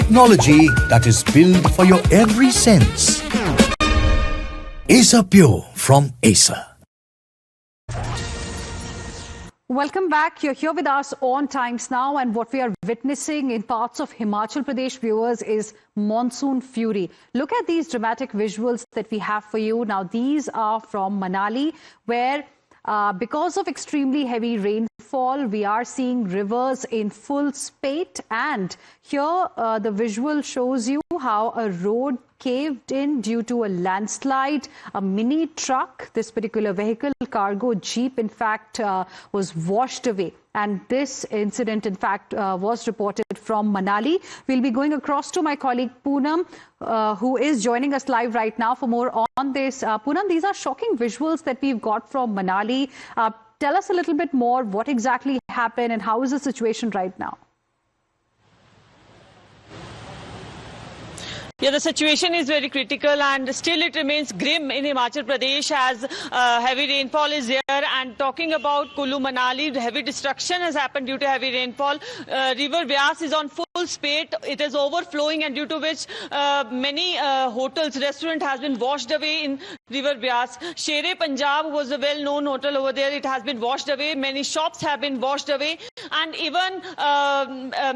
Technology that is built for your every sense. Acer Pure from Acer. Welcome back. You're here with us on Times Now, and what we are witnessing in parts of Himachal Pradesh, viewers, is monsoon fury. Look at these dramatic visuals that we have for you. Now, these are from Manali, where because of extremely heavy rainfall, we are seeing rivers in full spate. And here the visual shows you how a road caved in due to a landslide. A mini truck, this particular vehicle, cargo jeep, in fact, was washed away. And this incident, in fact, was reported from Manali. We'll be going across to my colleague Poonam, who is joining us live right now for more on this. Poonam, these are shocking visuals that we've got from Manali. Tell us a little bit more what exactly happened and how is the situation right now? Yeah, the situation is very critical and still it remains grim in Himachal Pradesh as heavy rainfall is there. And talking about Kullu Manali, heavy destruction has happened due to heavy rainfall. River Vyas is on full spate. It is overflowing, and due to which many hotels, restaurant has been washed away in River Vyas. Shere Punjab was a well-known hotel over there. It has been washed away. Many shops have been washed away, and even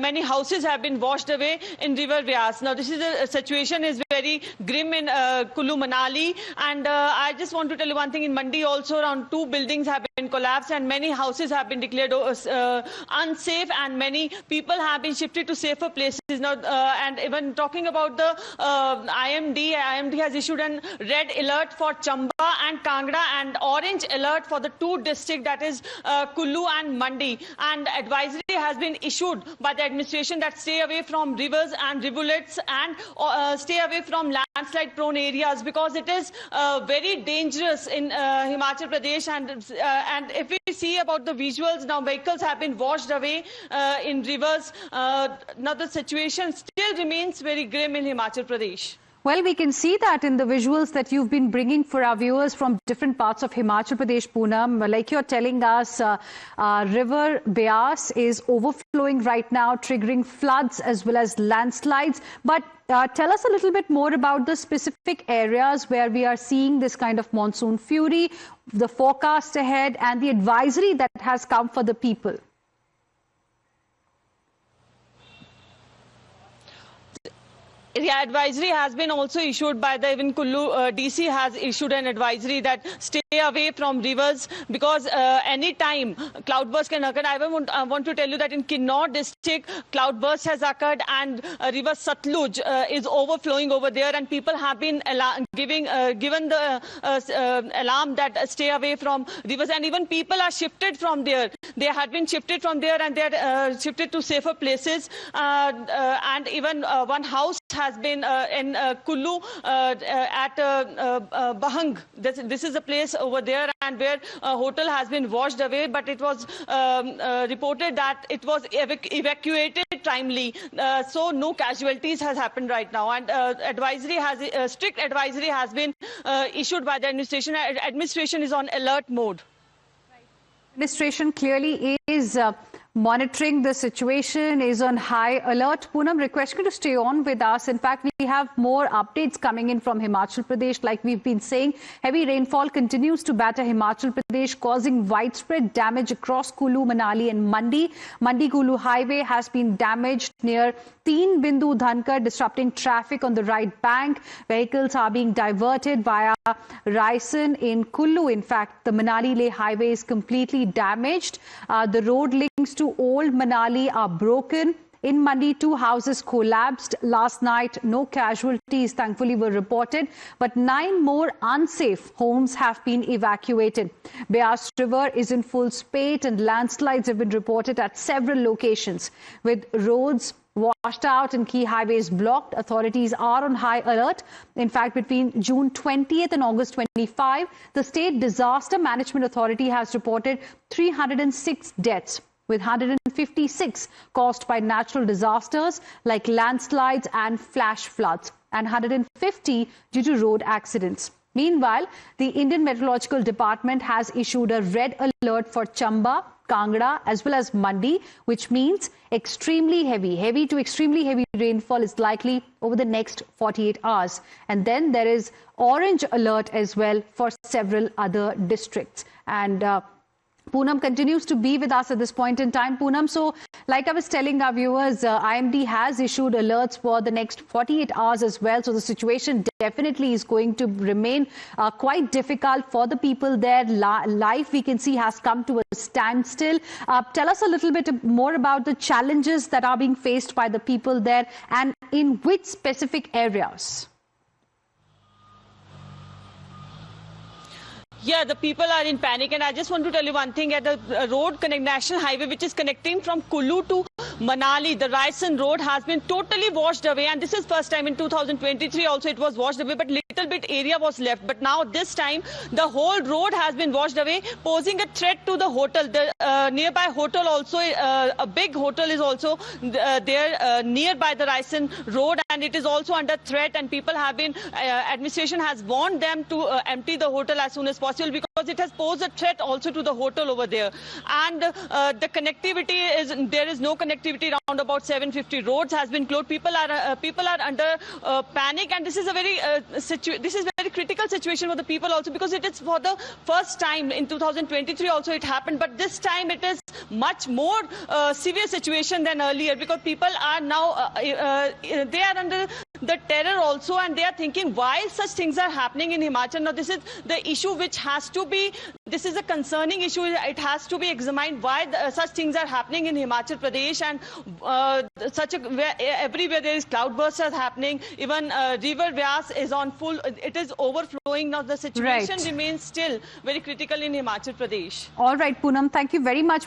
many houses have been washed away in River Vyas. Now, this is a situation is very grim in Kullu Manali, and I just want to tell you one thing. In Mandi also, around 2 buildings have been collapsed and many houses have been declared unsafe, and many people have been shifted to safer places. Now, and even talking about the IMD has issued a red alert for Chamba and Kangra and orange alert for the 2 districts, that is Kullu and Mandi. And advisory has been issued by the administration that stay away from rivers and rivulets and stay away from landslide prone areas, because it is very dangerous in Himachal Pradesh. And if we see about the visuals, now vehicles have been washed away in rivers. Now the situation still remains very grim in Himachal Pradesh. Well, we can see that in the visuals that you've been bringing for our viewers from different parts of Himachal Pradesh, Poonam. Like you're telling us, River Beas is overflowing right now, triggering floods as well as landslides. But tell us a little bit more about the specific areas where we are seeing this kind of monsoon fury, the forecast ahead, and the advisory that has come for the people. Yeah, advisory has been also issued by the even Kullu DC has issued an advisory that stay away from rivers, because any time cloudburst can occur. I want to tell you that in Kinnaur district, cloudburst has occurred and river Satluj is overflowing over there, and people have been given the alarm that stay away from rivers, and even people are shifted from there. They had been shifted from there and they are shifted to safer places, and even one house has been in Kullu at Bahang. This is a place over there, and where a hotel has been washed away, but it was reported that it was evacuated timely, so no casualties has happened right now. And advisory has strict advisory has been issued by the administration. Administration is on alert mode. Administration clearly is monitoring the situation, is on high alert. Poonam, request you to stay on with us. In fact, we have more updates coming in from Himachal Pradesh. Like we've been saying, heavy rainfall continues to batter Himachal Pradesh, causing widespread damage across Kullu, Manali and Mandi. Mandi-Kullu highway has been damaged near Teen Bindu Dhankar, disrupting traffic on the right bank. Vehicles are being diverted via Raisen in Kullu. In fact, the Manali-Leh highway is completely damaged. The road links to Old Manali are broken. In Mandi, 2 houses collapsed last night. No casualties, thankfully, were reported, but 9 more unsafe homes have been evacuated. Beas River is in full spate and landslides have been reported at several locations. With roads washed out and key highways blocked, authorities are on high alert. In fact, between June 20th and August 25, the State Disaster Management Authority has reported 306 deaths, with 156 caused by natural disasters like landslides and flash floods, and 150 due to road accidents. Meanwhile, the Indian Meteorological Department has issued a red alert for Chamba, Kangra as well as Mandi, which means heavy to extremely heavy rainfall is likely over the next 48 hours. And then there is orange alert as well for several other districts. And Poonam continues to be with us at this point in time. Poonam, so like I was telling our viewers, IMD has issued alerts for the next 48 hours as well. So the situation definitely is going to remain quite difficult for the people there. Life, we can see, has come to a standstill. Tell us a little bit more about the challenges that are being faced by the people there and in which specific areas. Yeah, the people are in panic, and I just want to tell you one thing. At the national highway which is connecting from Kullu to Manali, the Raisen road has been totally washed away, and this is first time. In 2023 also it was washed away, but little bit area was left. But now this time the whole road has been washed away, posing a threat to the hotel. The nearby hotel also, a big hotel is also there nearby the Raisen road, and it is also under threat, and people have been, administration has warned them to empty the hotel as soon as possible, because it has posed a threat also to the hotel over there. And the connectivity is, there is no connectivity. Around about 750 roads has been closed. People are under panic, and this is a very very critical situation for the people also, because it is for the first time. In 2023 also it happened, but this time it is much more severe situation than earlier, because people are now they are under the terror also, and they are thinking why such things are happening in Himachal. Now this is the issue which has to be, this is a concerning issue. It has to be examined why such things are happening in Himachal Pradesh, and everywhere there is cloudbursts are happening. Even river Vyas is on full, it is overflowing. Now the situation remains still very critical in Himachal Pradesh. All right, Poonam, thank you very much